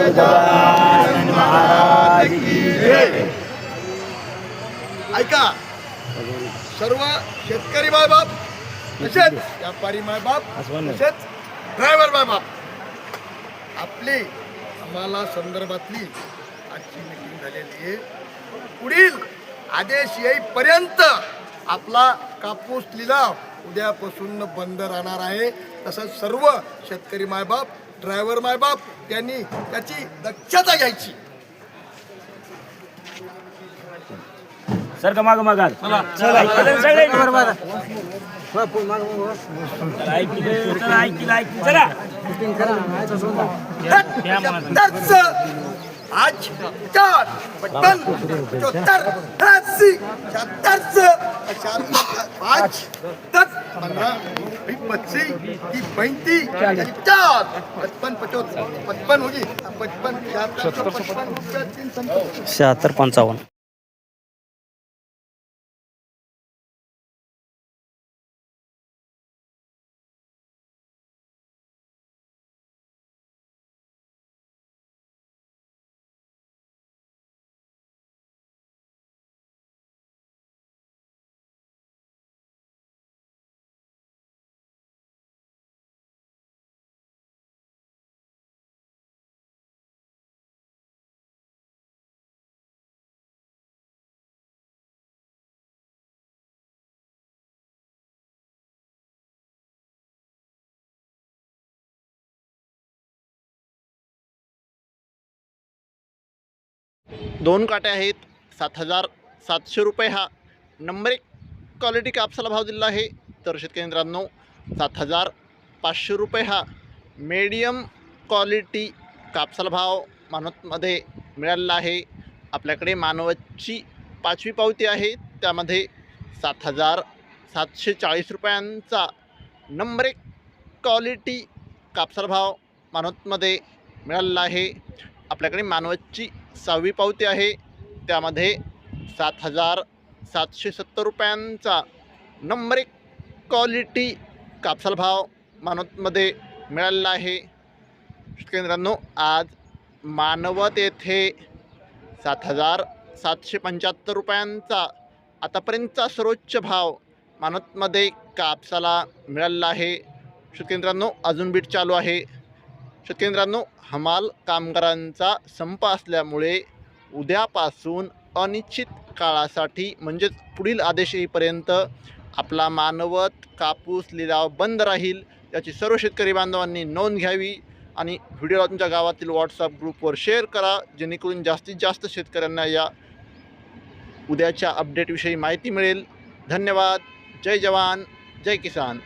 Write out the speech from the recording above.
गजानन महाराज की जय. ऐका, सर्व शेतकरी मायबाप तसेच व्यापारी मायबाप तसेच ड्रायव्हर मायबाप, आपली आम्हाला संदर्भातली आजची मीटिंग झालेली आहे. पुढील आदेश येईपर्यंत आपला कापूस लिलाव उद्यापासून बंद राहणार आहे. तसंच सर्व शेतकरी मायबाप, ड्रायव्हर मायबाप त्यांनी त्याची दक्षता घ्यायची. सर का माग मागा सगळे आज 4 55 74 80 76 5 10 15 20 25 35 4 55 55 होगी 55 76 55. दोन काटे आहेत. 7,700 रुपये हा नंबर 1 क्वालिटी कापसाला भाव दिला आहे. तर शेतकरी मित्रांनो, 7,500 रुपये हा मीडियम क्वालिटी कापसाला भाव मानवतमध्ये मिळालेला आहे. आपल्याकडे मानवतची 5वी पावती आहे, त्यामध्ये 7,740 रुपयांचा नंबर 1 क्वालिटी कापसाला भाव मानवतमध्ये मिळालेला आहे. आपल्याकडे मानवतची 6वी पावती आहे, त्यामध्ये 7,770 रुपयांचा नंबर 1 क्वालिटी कापसाला भाव मानवतमध्ये मिळालेला आहे. शेतकरी मित्रांनो, आज मानवत येथे 7,775 रुपयांचा आतापर्यंतचा सर्वोच्च भाव मानवतमध्ये कापसाला मिळालेला आहे. शेतकरी मित्रांनो, अजून बीट चालू आहे. शेतकरी मित्रांनो, हमाल कामगारांचा संप असल्यामुळे उद्यापासून अनिश्चित काळासाठी म्हणजेच पुढील आदेश येईपर्यंत आपला मानवत कापूस लिलाव बंद राहील. याची सर्व शेतकरी बांधवांनी नोंद घ्यावी आणि व्हिडिओला तुमच्या गावातील व्हॉट्सअप ग्रुपवर शेअर करा, जेणेकरून जास्तीत जास्त शेतकऱ्यांना या उद्याच्या अपडेटविषयी माहिती मिळेल. धन्यवाद. जय जवान, जय किसान.